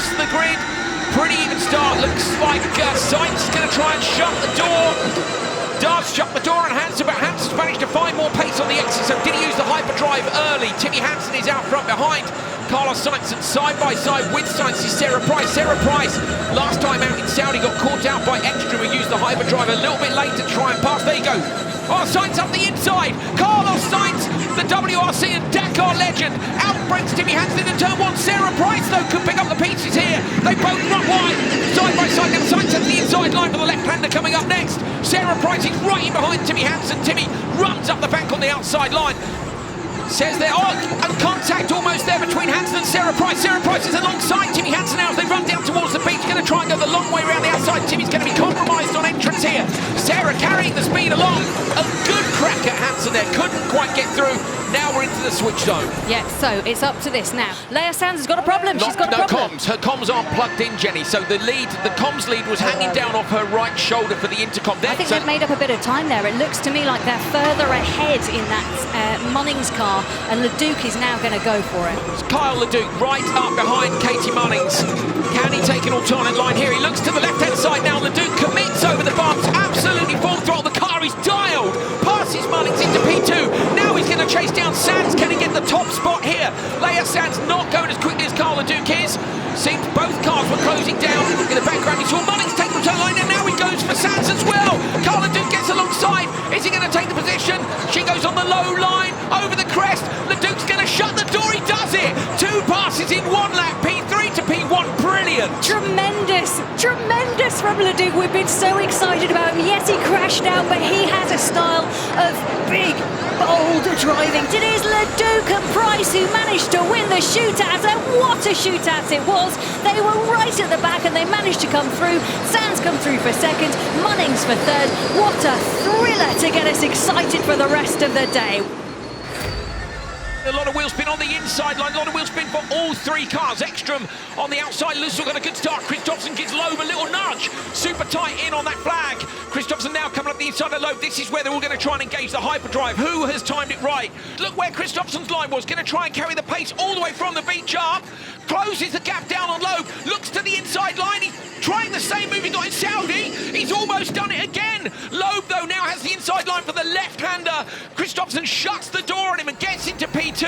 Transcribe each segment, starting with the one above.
across the grid. Pretty even start. Looks like Sainz is going to try and shut the door. Does shut the door and Hansen, but Hansen's managed to find more pace on the exit, so did he use the hyperdrive early? Timmy Hansen is out front behind Carlos Sainz, and side by side with Sainz is Sarah Price. Sarah Price, last time out in Saudi, got caught out by Extra, who used the hyperdrive a little bit late to try and pass. There you go. Oh, Sainz up the inside. Carlos Sainz, the WRC and Dakar legend, outbreaks Timmy Hansen in turn one. Sarah Price, though, could pick up the pieces here. They both run wide, side by side. Now Sainz has the inside line for the left-hander coming up next. Sarah Price is right in behind Timmy Hansen. Timmy runs up the bank on the outside line. Says there, oh, and contact almost there between Hansen and Sarah Price. Sarah Price is alongside Timmy Hansen now as they run down towards the beach. Going to try and go the long way around the outside. Timmy's going to be compromised on entrance here. Sarah carrying the speed along. A good crack at Hansen there. Couldn't quite get through. Now we're into the switch zone. Yeah, so it's up to this now. Leah Sands has got a problem. She's got a problem. Comms. Her comms aren't plugged in, Jenny. So the comms lead was hanging down off her right shoulder for the intercom. I think they've made up a bit of time there. It looks to me like they're further ahead in that Munnings car, and Leduc is now going to go for it. It's Kyle Leduc right up behind Katie Munnings. Can he take an alternate line here? He looks to the left-hand side now. Leduc commits over the bumps. Absolutely full throttle. The car is dialed. Passes Munnings into P2. Now he's going to chase down Sands. Can he get the top spot here? Leah Sands not going as quickly as Carl Leduc is. Seems both cars were closing down. In the background, he saw Munnings take the turn line, and now he goes for Sands as well. Carl Leduc gets alongside. Is he going to take the position? She goes on the low line, over the crest. Leduc's going to shut the door. He does it. 2 passes in 1 lap. P3 to P1. Brilliant. Tremendous from Leduc. We've been so excited about him. Yes, he crashed out, but he has a style of big, bold driving. It is Leduc and Price who managed to win the shootout, and what a shootout it was. They were right at the back and they managed to come through. Sands come through for second, Munnings for third. What a thriller to get us excited for the rest of the day. A lot of wheel spin on the inside line, a lot of wheel spin for all 3 cars. Ekstrom on the outside, Lusso got a good start. Christopherson gives Loeb a little nudge. Super tight in on that flag. Christopherson now coming up the inside of Loeb. This is where they're all going to try and engage the hyperdrive. Who has timed it right? Look where Christopherson's line was. Going to try and carry the pace all the way from the beach up. Closes the gap down on Loeb. Looks to the inside line. He's trying the same move he got in Saudi. He's almost done it again. Loeb, though, now has the inside line for the left-hander. Christopherson shuts the door on him and gets into P2.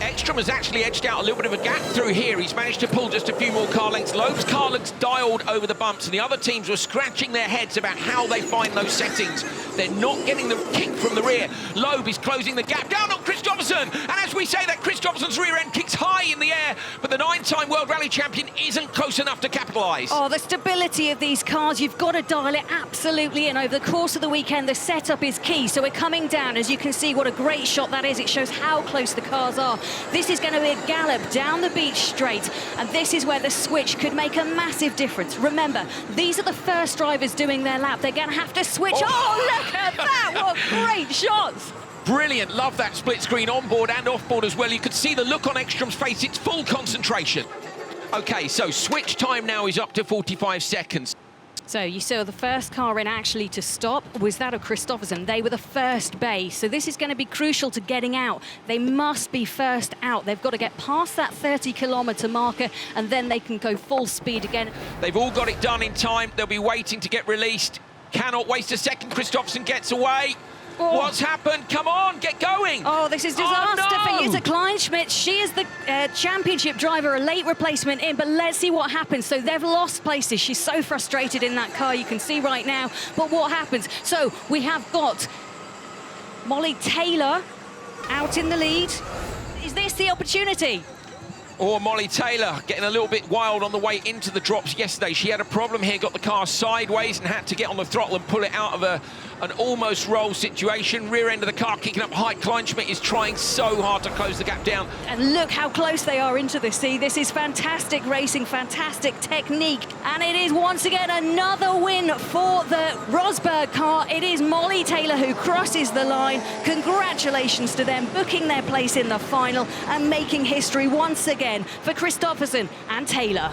Ekstrom has actually edged out a little bit of a gap through here. He's managed to pull just a few more car lengths. Loeb's car looks dialed over the bumps, and the other teams were scratching their heads about how they find those settings. They're not getting the kick from the rear. Loeb is closing the gap down on Christopherson, and as we say that, Christopherson's rear end kicks high in the air, but the 9-time World Rally Champion isn't close enough to capitalise. Oh, the stability of these cars, you've got to dial it absolutely in. Over the course of the weekend, the setup is key. So we're coming down, as you can see, what a great shot that is. It shows how close the cars are. This is going to be a gallop down the beach straight, and this is where the switch could make a massive difference. Remember, these are the first drivers doing their lap. They're going to have to switch. Oh, look at that! What great shots! Brilliant, love that split screen on board and off board as well. You could see the look on Ekstrom's face, it's full concentration. Okay, so switch time now is up to 45 seconds. So you saw the first car in actually to stop was that of Christopherson. They were the first base, so this is going to be crucial to getting out. They must be first out. They've got to get past that 30-kilometre marker, and then they can go full speed again. They've all got it done in time. They'll be waiting to get released. Cannot waste a second. Christopherson gets away. Oh. What's happened? Come on, get going. Oh, this is disaster for Jutta Kleinschmidt. She is the championship driver, a late replacement in, but let's see what happens. So they've lost places. She's so frustrated in that car, you can see right now. But what happens? So we have got Molly Taylor out in the lead. Is this the opportunity? Or Molly Taylor getting a little bit wild on the way into the drops yesterday. She had a problem here, got the car sideways and had to get on the throttle and pull it out of an almost roll situation. Rear end of the car kicking up high. Kleinschmidt is trying so hard to close the gap down. And look how close they are into the sea. This is fantastic racing, fantastic technique. And it is once again another win for the Rosberg car. It is Molly Taylor who crosses the line. Congratulations to them, booking their place in the final and making history once again for Christopherson and Taylor.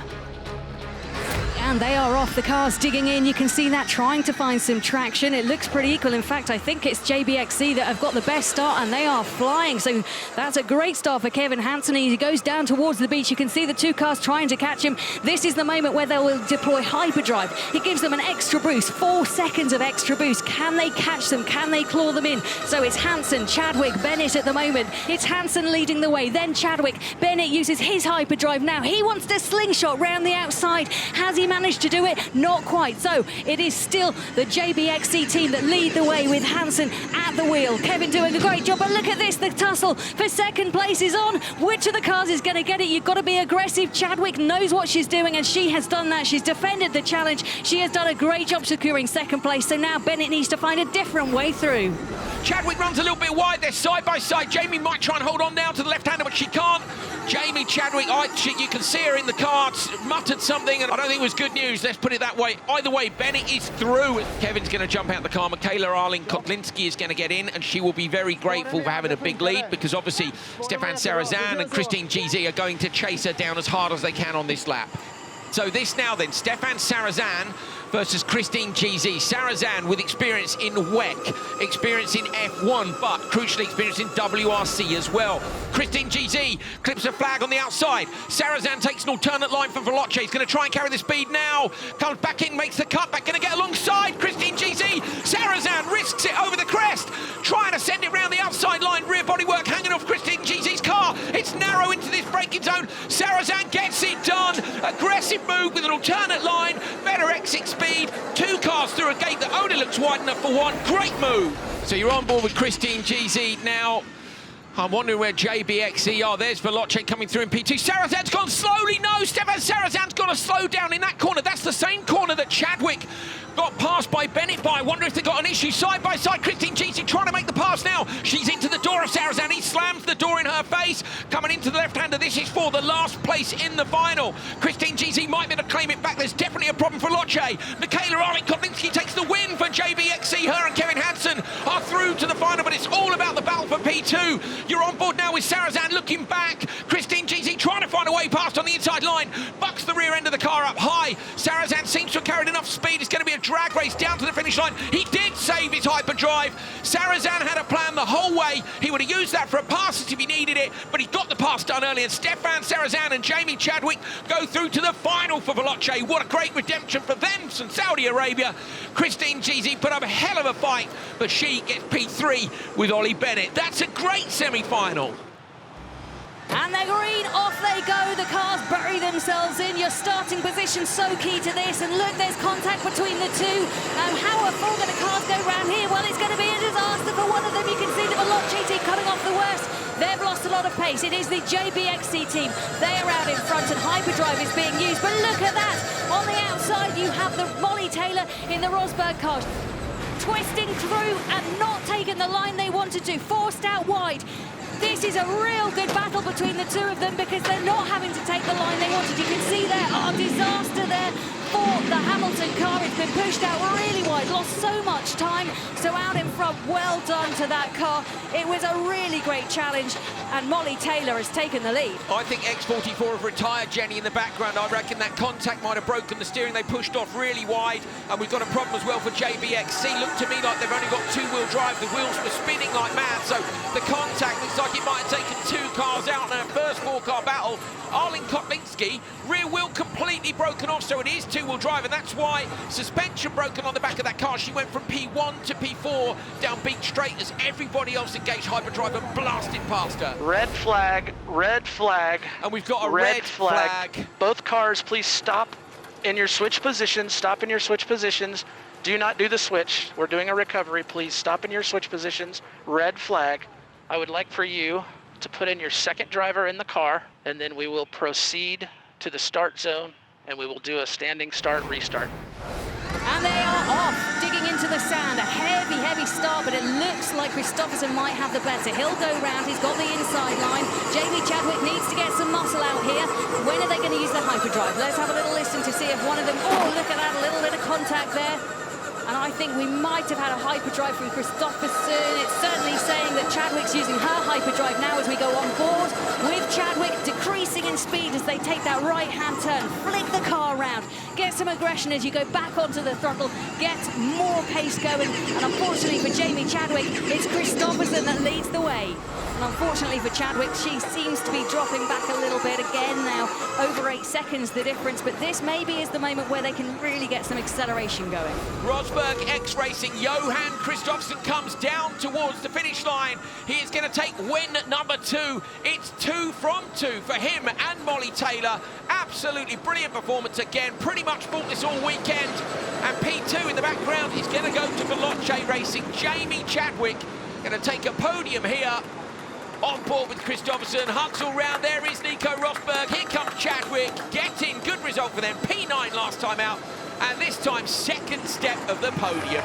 And they are off. The car's digging in. You can see that, trying to find some traction. It looks pretty equal. In fact, I think it's JBXC that have got the best start, and they are flying. So that's a great start for Kevin Hansen. He goes down towards the beach. You can see the two cars trying to catch him. This is the moment where they will deploy hyperdrive. It gives them an extra boost, 4 seconds of extra boost. Can they catch them? Can they claw them in? So it's Hansen, Chadwick, Bennett at the moment. It's Hansen leading the way, then Chadwick. Bennett uses his hyperdrive now. He wants to slingshot round the outside. Has he managed to do it? Not quite. So it is still the JBXC team that lead the way with Hansen at the wheel. Kevin doing a great job, but look at this, the tussle for second place is on. Which of the cars is going to get it? You've got to be aggressive. Chadwick knows what she's doing, and she has done that. She's defended the challenge. She has done a great job securing second place, so now Bennett needs to find a different way through. Chadwick runs a little bit wide. They're side by side. Jamie might try and hold on now to the left-hander, but she can't. Jamie Chadwick, you can see her in the car, muttered something, and I don't think it was good news. Let's put it that way. Either way, Bennett is through. Kevin's going to jump out the car. Michaela Arling-Kotlinski is going to get in, and she will be very grateful for having a big lead, because obviously Stefan Sarazan and Christine GZ are going to chase her down as hard as they can on this lap. So this now then, Stefan Sarazan versus Christine GZ. Sarazan with experience in WEC, experience in F1, but crucially experience in WRC as well. Christine GZ clips a flag on the outside. Sarazan takes an alternate line for Veloce. He's going to try and carry the speed now. Comes back in, makes the cut back, going to get alongside Christine GZ. Sarazan risks it over the crest, trying to send it round the outside line. Rear bodywork hanging off Christine GZ's car. It's narrow into this braking zone. Sarazan gets it done. Aggressive move with an alternate line. Better exit speed. Two cars through a gate that only looks wide enough for one. Great move. So you're on board with Christine GZ now. I'm wondering where JBXC are. There's Veloce coming through in P2. Sarazan's gone slowly. No, Stefan Sarazan's got to slow down in that corner. That's the same corner that Chadwick got passed by Bennett by. I wonder if they got an issue. Side by side, Christine GZ trying to make the pass now. She's into the door of Sarazan. He slams the door in her face. Coming into the left-hander. This is for the last place in the final. Christine GZ might be able to claim it back. There's definitely a problem for Veloce. Michaela Arling-Kotlinski takes the win for JBXC. Her and Kevin Hansen are through to the final, but it's all about the battle for P2. You're on board now with Sarazan looking back. Christine GZ trying to find a way past on the inside line. Bucks the rear end of the car up high. Sarazan seems to have carried enough speed. It's going to be a drag race down to the finish line. He did save his hyperdrive. Sarazan had a plan the whole way. He would have used that for a pass if he needed it, but he got the pass done early, and Stefan Sarazan and Jamie Chadwick go through to the final for Veloce. What a great redemption for them from Saudi Arabia. Christine GZ put up a hell of a fight, but she gets P3 with Ollie Bennett. That's a great semi-final. And they're green, off they go. The cars bury themselves in. Your starting position so key to this. And look, there's contact between the two. How are four going to cars go round here? Well, it's going to be a disaster for one of them. You can see the Veloce team coming off the worst. They've lost a lot of pace. It is the JBXC team. They are out in front, and hyperdrive is being used. But look at that. On the outside, you have the Molly Taylor in the Rosberg car, twisting through and not taking the line they wanted to, forced out wide. This is a real good battle between the two of them, because they're not having to take the line they wanted. You can see there, disaster there for the Hamilton car. It's been pushed out really wide, lost so much time. So out in front, well done to that car. It was a really great challenge, and Molly Taylor has taken the lead. I think X44 have retired Jenny in the background. I reckon that contact might have broken the steering. They pushed off really wide, and we've got a problem as well for JBXC. Looked to me like they've only got two-wheel drive. The wheels were spinning like mad, so the contact looks like it might have taken two cars out in a first four-car battle. Arling-Kotlinski, rear wheel completely broken off, so it is two-wheel drive, and that's why suspension broken on the back of that car. She went from P1 to P4 down Beach Straight as everybody else engaged hyperdrive and blasted past her. Red flag, red flag. And we've got a red flag. Both cars, please stop in your switch positions. Stop in your switch positions. Do not do the switch. We're doing a recovery. Please stop in your switch positions. Red flag. I would like for you to put in your second driver in the car, and then we will proceed to the start zone, and we will do a standing start, restart. And they are off, digging into the sand. A heavy, heavy start, but it looks like Christopherson might have the better. He'll go round, he's got the inside line. Jamie Chadwick needs to get some muscle out here. When are they going to use the hyperdrive? Let's have a little listen to see if one of them... Oh, look at that, a little bit of contact there. And I think we might have had a hyperdrive from Christopherson. It's certainly saying that Chadwick's using her hyperdrive now as we go on board with Chadwick, decreasing increasing in speed as they take that right-hand turn, flick the car around, get some aggression as you go back onto the throttle, get more pace going, and unfortunately for Jamie Chadwick, it's Christopherson that leads the way. And unfortunately for Chadwick, she seems to be dropping back a little bit again now, over 8 seconds the difference, but this maybe is the moment where they can really get some acceleration going. Rosberg X-Racing, Johan Kristoffersson comes down towards the finish line. He is going to take win number 2. It's 2 from 2 for him and Molly Taylor. Absolutely brilliant performance again, pretty much fought this all weekend. And P2 in the background is going to go to Veloce Racing. Jamie Chadwick going to take a podium here. On board with Kristoffersson, hugs all round. There is Nico Rosberg. Here comes Chadwick. Getting good result for them. P9 last time out. And this time, second step of the podium.